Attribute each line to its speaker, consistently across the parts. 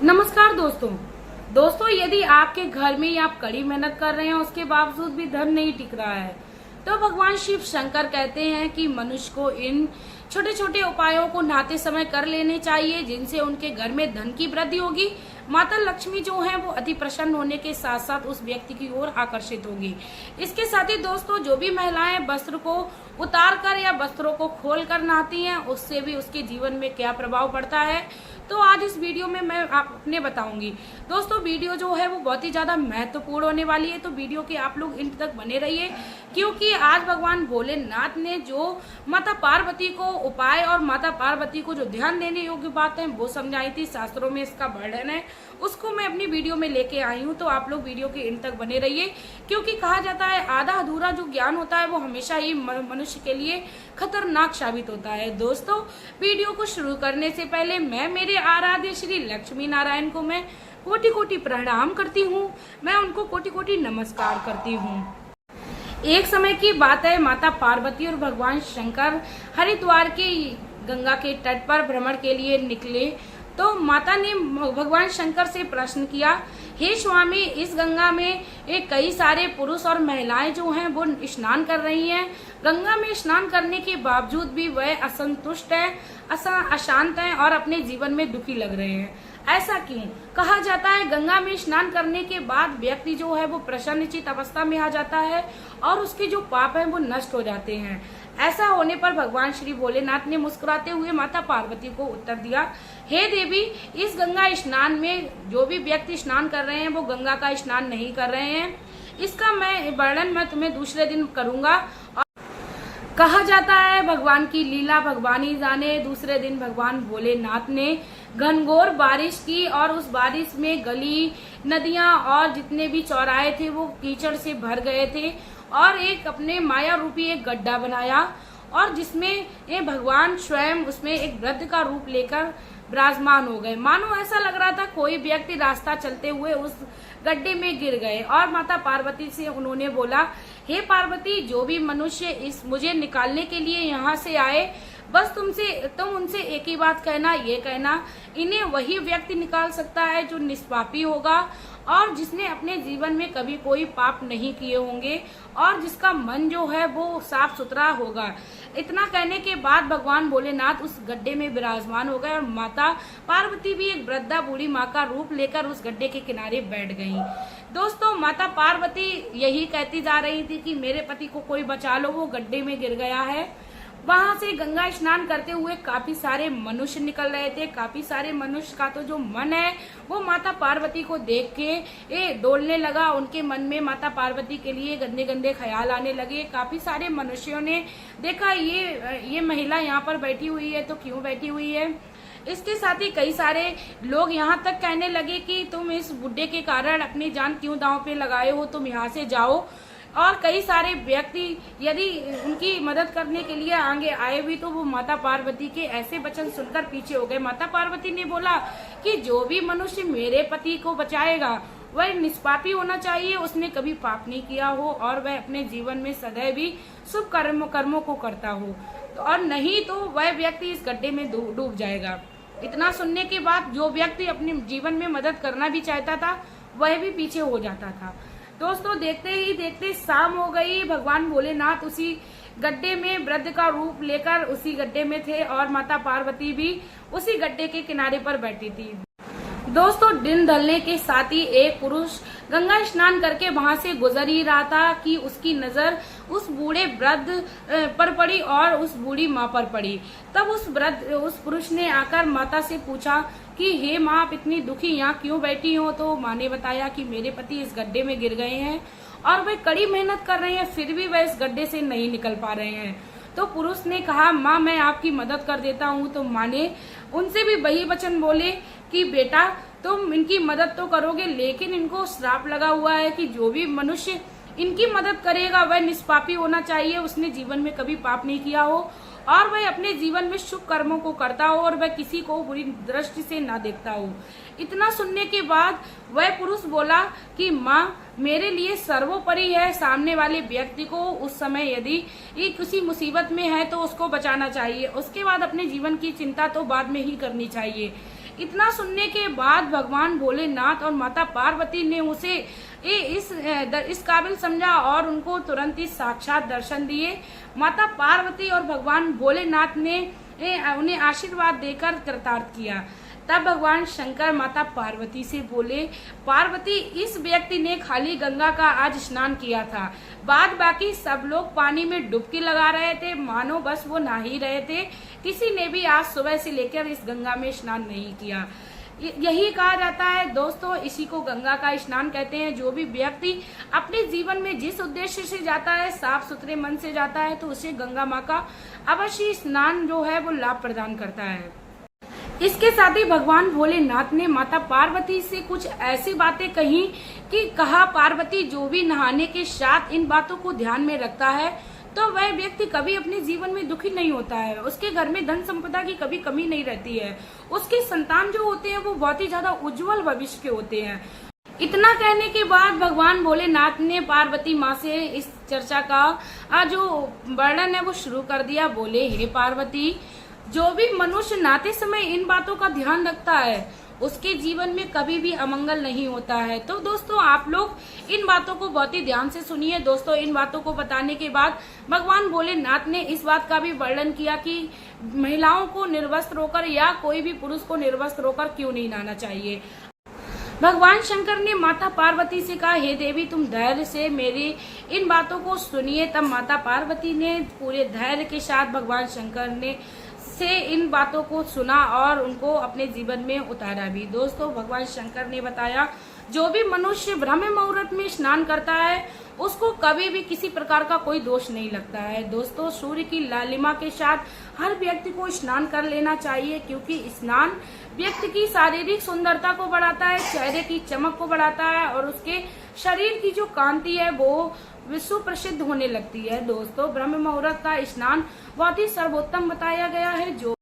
Speaker 1: नमस्कार दोस्तों यदि आपके घर में या आप कड़ी मेहनत कर रहे हैं उसके बावजूद भी धन नहीं टिक रहा है तो भगवान शिव शंकर कहते हैं कि मनुष्य को इन छोटे छोटे उपायों को नहाते समय कर लेने चाहिए, जिनसे उनके घर में धन की वृद्धि होगी। माता लक्ष्मी जो है वो अति प्रसन्न होने के साथ साथ उस व्यक्ति की ओर आकर्षित होगी। इसके साथ ही दोस्तों, जो भी महिलाएं वस्त्र को उतार कर या वस्त्रों को खोल कर नहाती हैं उससे भी उसके जीवन में क्या प्रभाव पड़ता है, तो आज इस वीडियो में मैं आपने बताऊंगी। दोस्तों वीडियो जो है वो बहुत ही ज्यादा महत्वपूर्ण होने वाली है, तो वीडियो के आप लोग अंत तक बने रहिए, क्योंकि आज भगवान भोलेनाथ ने जो माता पार्वती को उपाय और माता पार्वती को जो ध्यान देने योग्य बात है वो समझाई थी, शास्त्रों में इसका वर्णन है, उसको मैं अपनी वीडियो में लेके आई हूँ। तो आप लोग वीडियो के अंत तक बने रहिए, क्योंकि कहा जाता है आधा अधूरा जो ज्ञान होता है वो हमेशा ही मनुष्य के लिए खतरनाक साबित होता है। दोस्तों वीडियो को शुरू करने से पहले मैं मेरे आराध्य श्री लक्ष्मी नारायण को मैं कोटि कोटि प्रणाम करती हूँ, मैं उनको कोटि कोटि नमस्कार करती हूँ। एक समय की बात है, माता पार्वती और भगवान शंकर हरिद्वार के गंगा के तट पर भ्रमण के लिए निकले। तो माता ने भगवान शंकर से प्रश्न किया, हे स्वामी, इस गंगा में कई सारे पुरुष और महिलाएं जो हैं वो स्नान कर रही हैं। गंगा में स्नान करने के बावजूद भी वह असंतुष्ट है, अशांत हैं और अपने जीवन में दुखी लग रहे हैं। ऐसा क्यों? कहा जाता है गंगा में स्नान करने के बाद व्यक्ति जो है वो प्रसन्नचित अवस्था में आ जाता है और उसके जो पाप हैं वो नष्ट हो जाते हैं। ऐसा होने पर भगवान श्री भोलेनाथ ने मुस्कुराते हुए माता पार्वती को उत्तर दिया, हे देवी, इस गंगा स्नान में जो भी व्यक्ति स्नान कर रहे हैं वो गंगा का स्नान नहीं कर रहे हैं। इसका वर्णन मैं तुम्हें दूसरे दिन करूंगा। कहा जाता है भगवान की लीला भगवान ही जाने। दूसरे दिन भगवान भोलेनाथ ने घनघोर बारिश की और उस बारिश में गली, नदियां और जितने भी चौराहे थे वो कीचड़ से भर गए थे और एक अपने माया रूपी एक गड्ढा बनाया और जिसमें ये भगवान स्वयं उसमें एक वृद्ध का रूप लेकर विराजमान हो गए। मानो ऐसा लग रहा था कोई व्यक्ति रास्ता चलते हुए उस गड्ढे में गिर गए और माता पार्वती से उन्होंने बोला, हे पार्वती, जो भी मनुष्य इस मुझे निकालने के लिए यहाँ से आए, बस तुम उनसे एक ही बात कहना, ये कहना, इन्हें वही व्यक्ति निकाल सकता है जो निष्पापी होगा और जिसने अपने जीवन में कभी कोई पाप नहीं किए होंगे और जिसका मन जो है वो साफ सुथरा होगा। इतना कहने के बाद भगवान भोलेनाथ उस गड्ढे में विराजमान हो गए और माता पार्वती भी एक वृद्धा बूढ़ी माँ का रूप लेकर उस गड्ढे के किनारे बैठ गईं। दोस्तों माता पार्वती यही कहती जा रही थी कि मेरे पति को कोई बचा लो, वो गड्ढे में गिर गया है। वहां से गंगा स्नान करते हुए काफी सारे मनुष्य निकल रहे थे। काफी सारे मनुष्य का तो जो मन है वो माता पार्वती को देख के डोलने लगा। उनके मन में माता पार्वती के लिए गंदे गंदे ख्याल आने लगे। काफी सारे मनुष्यों ने देखा ये महिला यहाँ पर बैठी हुई है तो क्यों बैठी हुई है। इसके साथ ही कई सारे लोग यहाँ तक कहने लगे कि तुम इस बुड्ढे के कारण अपनी जान क्यों दांव पे लगाए हो, तुम यहाँ से जाओ। और कई सारे व्यक्ति यदि उनकी मदद करने के लिए आगे आए भी तो वो माता पार्वती के ऐसे वचन सुनकर पीछे हो गए। माता पार्वती ने बोला कि जो भी मनुष्य मेरे पति को बचाएगा वह निष्पापी होना चाहिए, उसने कभी पाप नहीं किया हो और वह अपने जीवन में सदैव भी शुभ कर्मों को करता हो, और नहीं तो वह व्यक्ति इस गड्ढे में डूब जाएगा। इतना सुनने के बाद जो व्यक्ति अपने जीवन में मदद करना भी चाहता था वह भी पीछे हो जाता था। दोस्तों देखते ही देखते शाम हो गई। भगवान भोलेनाथ उसी गड्ढे में वृद्ध का रूप लेकर उसी गड्ढे में थे और माता पार्वती भी उसी गड्ढे के किनारे पर बैठी थी। दोस्तों दिन ढलने के साथ ही एक पुरुष गंगा स्नान करके वहां से गुजर ही रहा था कि उसकी नजर उस बूढ़े वृद्ध पर पड़ी और उस बूढ़ी माँ पर पड़ी। तब उस पुरुष ने आकर माता से पूछा कि हे माँ, आप इतनी दुखी यहाँ क्यों बैठी हो। तो माँ ने बताया कि मेरे पति इस गड्ढे में गिर गए हैं और वे कड़ी मेहनत कर रहे हैं, फिर भी वह इस गड्ढे से नहीं निकल पा रहे हैं। तो पुरुष ने कहा, माँ मैं आपकी मदद कर देता हूँ। तो माँ ने उनसे भी वही वचन बोले कि बेटा तुम इनकी मदद तो करोगे, लेकिन इनको श्राप लगा हुआ है कि जो भी मनुष्य इनकी मदद करेगा वह निष्पापी होना चाहिए, उसने जीवन में कभी पाप नहीं किया हो और वह अपने जीवन में शुभ कर्मों को करता हो और वह किसी को बुरी दृष्टि से ना देखता हो। इतना सुनने के बाद वह पुरुष बोला कि माँ मेरे लिए सर्वोपरि है सामने वाले व्यक्ति को उस समय यदि ये किसी मुसीबत में है तो उसको बचाना चाहिए, उसके बाद अपने जीवन की चिंता तो बाद में ही करनी चाहिए। इतना सुनने के बाद भगवान भोलेनाथ और माता पार्वती ने उसे इस काबिल समझा और उनको तुरंत ही साक्षात दर्शन दिए। माता पार्वती और भगवान भोलेनाथ ने उन्हें आशीर्वाद देकर कृतार्थ किया। तब भगवान शंकर माता पार्वती से बोले, पार्वती, इस व्यक्ति ने खाली गंगा का आज स्नान किया था, बाद बाकी सब लोग पानी में डुबकी लगा रहे थे, मानो बस वो नहा ही रहे थे। किसी ने भी आज सुबह से लेकर इस गंगा में स्नान नहीं किया। यही कहा जाता है दोस्तों, इसी को गंगा का स्नान कहते हैं। जो भी व्यक्ति अपने जीवन में जिस उद्देश्य से जाता है, साफ सुथरे मन से जाता है, तो उसे गंगा माँ का अवश्य स्नान जो है वो लाभ प्रदान करता है। इसके साथ ही भगवान भोलेनाथ ने माता पार्वती से कुछ ऐसी बातें कही कि कहा, पार्वती, जो भी नहाने के साथ इन बातों को ध्यान में रखता है तो वह व्यक्ति कभी अपने जीवन में दुखी नहीं होता है। उसके घर में धन संपदा की कभी कमी नहीं रहती है। उसके संतान जो होते हैं वो बहुत ही ज्यादा उज्जवल भविष्य के होते हैं। इतना कहने के बाद भगवान भोलेनाथ ने पार्वती माँ से इस चर्चा का जो वर्णन है वो शुरू कर दिया। बोले, हे पार्वती, जो भी मनुष्य नहाते समय इन बातों का ध्यान रखता है उसके जीवन में कभी भी अमंगल नहीं होता है। तो दोस्तों, आप लोग इन बातों को बहुत ही ध्यान से सुनिए। दोस्तों, इन बातों को बताने के बाद भगवान भोलेनाथ ने इस बात का भी वर्णन किया कि महिलाओं को निर्वस्त्र होकर या कोई भी पुरुष को निर्वस्त्र होकर क्यों नहीं नहाना चाहिए। भगवान शंकर ने माता पार्वती से कहा, हे देवी, तुम धैर्य से मेरी इन बातों को सुनिए। तब माता पार्वती ने पूरे धैर्य के साथ भगवान शंकर ने से इन बातों को सुना और उनको अपने जीवन में उतारा भी। दोस्तों, भगवान शंकर ने बताया, जो भी मनुष्य ब्रह्म मुहूर्त में स्नान करता है उसको कभी भी किसी प्रकार का कोई दोष नहीं लगता है। दोस्तों, सूर्य की लालिमा के साथ हर व्यक्ति को स्नान कर लेना चाहिए, क्योंकि स्नान व्यक्ति की शारीरिक सुंदरता को बढ़ाता है, चेहरे की चमक को बढ़ाता है और उसके शरीर की जो कांति है वो विश्व प्रसिद्ध होने लगती है। दोस्तों, ब्रह्म मुहूर्त का स्नान बहुत ही सर्वोत्तम बताया गया है। जो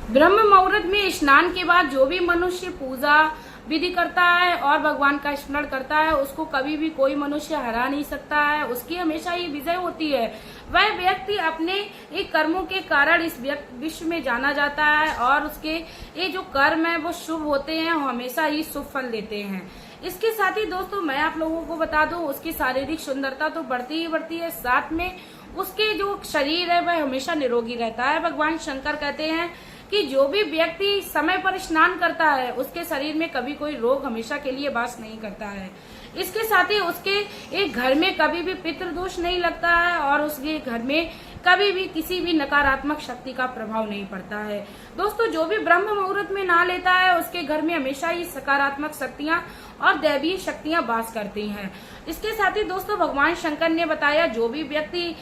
Speaker 1: ब्रह्म मुहूर्त में स्नान के बाद जो भी मनुष्य पूजा विधि करता है और भगवान का स्मरण करता है उसको कभी भी कोई मनुष्य हरा नहीं सकता है। उसकी हमेशा ये विजय होती है। वह व्यक्ति अपने एक कर्मों के कारण इस विश्व में जाना जाता है और उसके ये जो कर्म है वो शुभ होते हैं, हमेशा ही शुभ फल देते हैं। इसके साथ ही दोस्तों, मैं आप लोगों को बता दूं, उसकी शारीरिक सुंदरता तो बढ़ती ही बढ़ती है, साथ में उसके जो शरीर है वह हमेशा निरोगी रहता है। भगवान शंकर कहते हैं कि जो भी व्यक्ति समय पर स्नान करता है उसके शरीर में कभी कोई रोग हमेशा के लिए वास नहीं करता है। इसके साथ ही उसके एक घर में कभी भी पितृदोष नहीं लगता है और उसके घर में कभी भी किसी भी नकारात्मक शक्ति का प्रभाव नहीं पड़ता है। दोस्तों, जो भी ब्रह्म मुहूर्त में नहा लेता है उसके घर में हमेशा ही सकारात्मक शक्तियां और दैवीय शक्तियां वास करती हैं। इसके साथ ही दोस्तों, भगवान शंकर ने बताया, जो भी व्यक्ति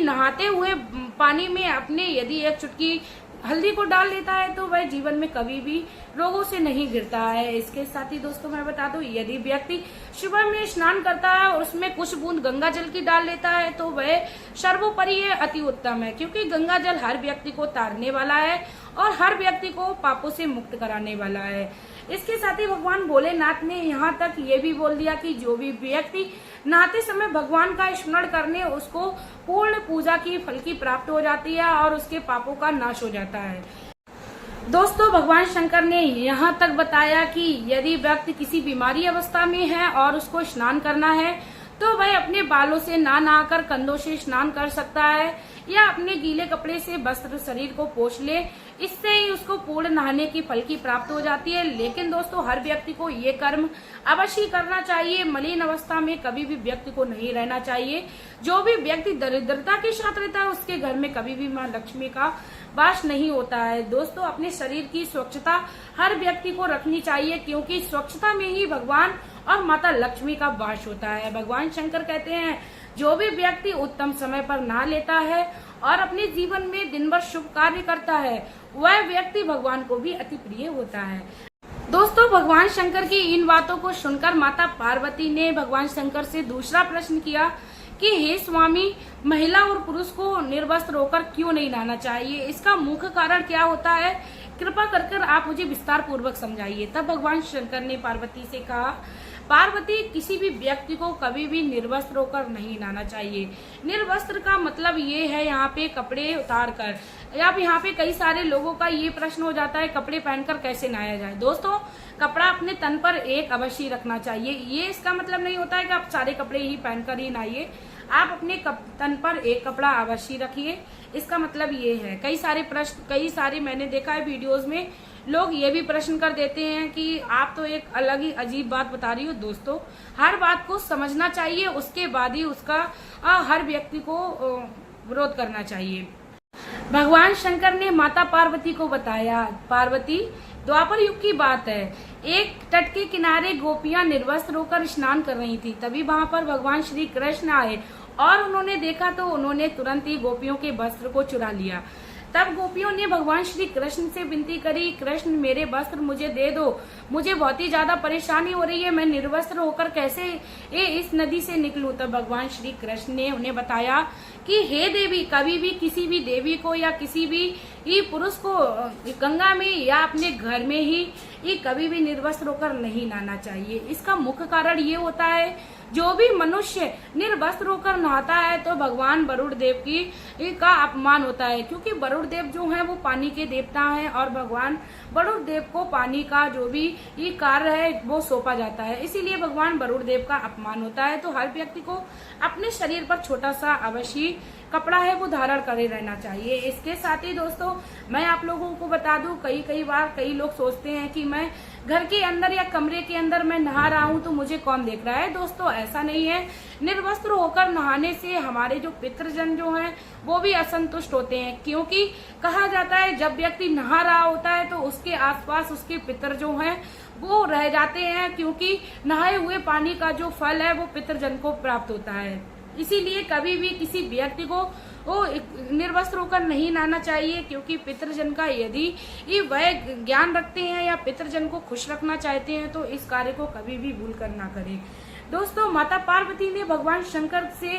Speaker 1: नहाते हुए पानी में अपने यदि एक चुटकी हल्दी को डाल लेता है तो वह जीवन में कभी भी रोगों से नहीं गिरता है। इसके साथ ही दोस्तों, मैं बता दूं, यदि व्यक्ति सुबह में स्नान करता है और उसमें कुछ बूंद गंगा जल की डाल लेता है तो वह सर्वोपरि अति उत्तम है, क्योंकि गंगा जल हर व्यक्ति को तारने वाला है और हर व्यक्ति को पापों से मुक्त कराने वाला है। इसके साथ ही भगवान भोलेनाथ ने यहाँ तक ये भी बोल दिया कि जो भी व्यक्ति नहाते समय भगवान का स्मरण करने उसको पूर्ण पूजा की फल की प्राप्त हो जाती है और उसके पापों का नाश हो जाता है। दोस्तों, भगवान शंकर ने यहाँ तक बताया कि यदि व्यक्ति किसी बीमारी अवस्था में है और उसको स्नान करना है तो वह अपने बालों से नहाकर कंधों से स्नान कर सकता है या अपने गीले कपड़े से वस्त्र शरीर को पोंछ ले। इससे ही उसको पूर्ण नहाने की फल की प्राप्त हो जाती है। लेकिन दोस्तों, हर व्यक्ति को ये कर्म अवश्य करना चाहिए। मलिन अवस्था में कभी भी व्यक्ति को नहीं रहना चाहिए। जो भी व्यक्ति दरिद्रता के साथ रहता है उसके घर में कभी भी माँ लक्ष्मी का वास नहीं होता है। दोस्तों, अपने शरीर की स्वच्छता हर व्यक्ति को रखनी चाहिए, क्योंकि स्वच्छता में ही भगवान और माता लक्ष्मी का वास होता है। भगवान शंकर कहते हैं, जो भी व्यक्ति उत्तम समय पर नहा लेता है और अपने जीवन में दिन भर शुभ कार्य करता है वह व्यक्ति भगवान को भी अति प्रिय होता है। दोस्तों, भगवान शंकर की इन बातों को सुनकर माता पार्वती ने भगवान शंकर से दूसरा प्रश्न किया कि हे स्वामी, महिला और पुरुष को निर्वस्त्र होकर क्यों नहीं नहाना चाहिए? इसका मुख्य कारण क्या होता है? कृपा कर आप मुझे विस्तार पूर्वक समझाइए। तब भगवान शंकर ने पार्वती से कहा, पार्वती किसी भी व्यक्ति को कभी भी निर्वस्त्र होकर नहीं नहाना चाहिए। निर्वस्त्र का मतलब ये है यहाँ पे कपड़े उतार कर। अब यहाँ पे कई सारे लोगों का ये प्रश्न हो जाता है कपड़े पहनकर कैसे नहाया जाए। दोस्तों, कपड़ा अपने तन पर एक अवश्य रखना चाहिए। ये इसका मतलब नहीं होता है कि आप सारे कपड़े ही पहनकर ही नहाइए। आप अपने तन पर एक कपड़ा अवश्य रखिए। इसका मतलब ये है। कई सारे मैंने देखा है वीडियोस में लोग ये भी प्रश्न कर देते हैं कि आप तो एक अलग ही अजीब बात बता रही हो। दोस्तों, हर बात को समझना चाहिए, उसके बाद ही उसका हर व्यक्ति को विरोध करना चाहिए। भगवान शंकर ने माता पार्वती को बताया। पार्वती, द्वापर युग की बात है, एक तट के किनारे गोपियां निर्वस्त्र होकर स्नान कर रही थी। तभी वहां पर भगवान श्री कृष्ण आए और उन्होंने देखा तो उन्होंने तुरंत ही गोपियों के वस्त्र को चुरा लिया। तब गोपियों ने भगवान श्री कृष्ण से विनती करी, कृष्ण मेरे वस्त्र मुझे दे दो, मुझे बहुत ही ज्यादा परेशानी हो रही है, मैं निर्वस्त्र होकर कैसे इस नदी से निकलूं। तब भगवान श्री कृष्ण ने उन्हें बताया कि हे देवी, कभी भी किसी भी देवी को या किसी भी पुरुष को गंगा में या अपने घर में ही कभी भी निर्वस्त्र होकर नहीं नहाना चाहिए। इसका मुख्य कारण ये होता है, जो भी मनुष्य निर्वस्त्र होकर नहाता है तो भगवान वरुण देव का अपमान होता है, क्योंकि वरुण देव जो है वो पानी के देवता हैं और भगवान वरुण देव को पानी का जो भी ये कार्य है वो सौंपा जाता है। इसीलिए भगवान वरुण देव का अपमान होता है। तो हर व्यक्ति को अपने शरीर पर छोटा सा अवश्य कपड़ा है वो धारण करे रहना चाहिए। इसके साथ ही दोस्तों, मैं आप लोगों को बता दूं, कई बार कई लोग सोचते हैं कि मैं घर के अंदर या कमरे के अंदर मैं नहा रहा हूं तो मुझे कौन देख रहा है। दोस्तों, ऐसा नहीं है। निर्वस्त्र होकर नहाने से हमारे जो पितृजन जो हैं वो भी असंतुष्ट होते हैं, क्योंकि कहा जाता है जब व्यक्ति नहा रहा होता है तो उसके आसपास उसके पितर जो हैं वो रह जाते हैं, क्योंकि नहाए हुए पानी का जो फल है वो पितृजन को प्राप्त होता है। इसीलिए कभी भी किसी व्यक्ति को वो निर्वस्त्र होकर नहीं नहाना चाहिए, क्योंकि पितृजन का यदि वह ज्ञान रखते हैं या पितृजन को खुश रखना चाहते हैं तो इस कार्य को कभी भी भूल कर ना करें। दोस्तों, माता पार्वती ने भगवान शंकर से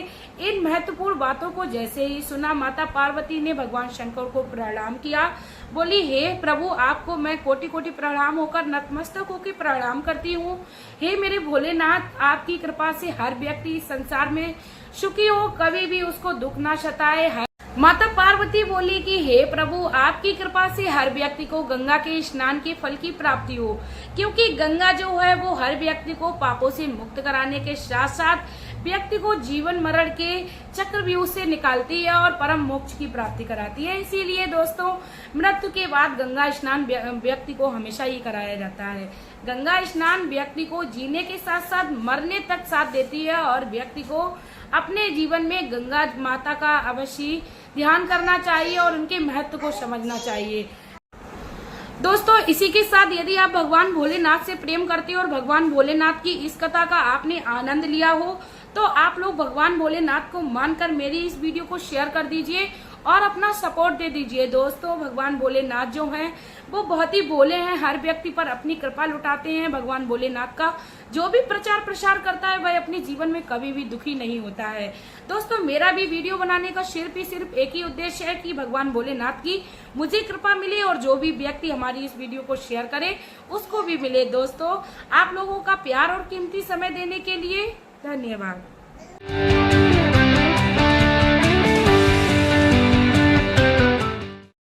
Speaker 1: इन महत्वपूर्ण बातों को जैसे ही सुना, माता पार्वती ने भगवान शंकर को प्रणाम किया। बोली, हे प्रभु, आपको मैं कोटि कोटि प्रणाम होकर नतमस्तक होकर प्रणाम करती हूँ। हे मेरे भोलेनाथ, आपकी कृपा से हर व्यक्ति इस संसार में सुखी हो, कभी भी उसको दुख ना सताए। माता पार्वती बोली कि हे प्रभु, आपकी कृपा से हर व्यक्ति को गंगा के स्नान के फल की प्राप्ति हो, क्योंकि गंगा जो है वो हर व्यक्ति को पापों से मुक्त कराने के साथ साथ व्यक्ति को जीवन मरण के चक्रव्यूह से निकालती है और परम मोक्ष की प्राप्ति कराती है। इसीलिए दोस्तों, मृत्यु के बाद गंगा स्नान व्यक्ति को हमेशा ही कराया जाता है। गंगा स्नान व्यक्ति को जीने के साथ साथ मरने तक साथ देती है और व्यक्ति को अपने जीवन में गंगा माता का अवश्य ध्यान करना चाहिए और उनके महत्व को समझना चाहिए। दोस्तों, इसी के साथ यदि आप भगवान भोलेनाथ से प्रेम करते हो और भगवान भोलेनाथ की इस कथा का आपने आनंद लिया हो तो आप लोग भगवान भोलेनाथ को मानकर मेरी इस वीडियो को शेयर कर दीजिए और अपना सपोर्ट दे दीजिए। दोस्तों, भगवान भोलेनाथ जो हैं वो बहुत ही भोले हैं, हर व्यक्ति पर अपनी कृपा लुटाते हैं। भगवान भोलेनाथ का जो भी प्रचार प्रसार करता है वह अपने जीवन में कभी भी दुखी नहीं होता है। दोस्तों, मेरा भी वीडियो बनाने का सिर्फ एक ही उद्देश्य है कि भगवान भोलेनाथ की मुझे कृपा मिले और जो भी व्यक्ति हमारी इस वीडियो को शेयर करे उसको भी मिले। दोस्तों, आप लोगों का प्यार और कीमती समय देने के लिए धन्यवाद।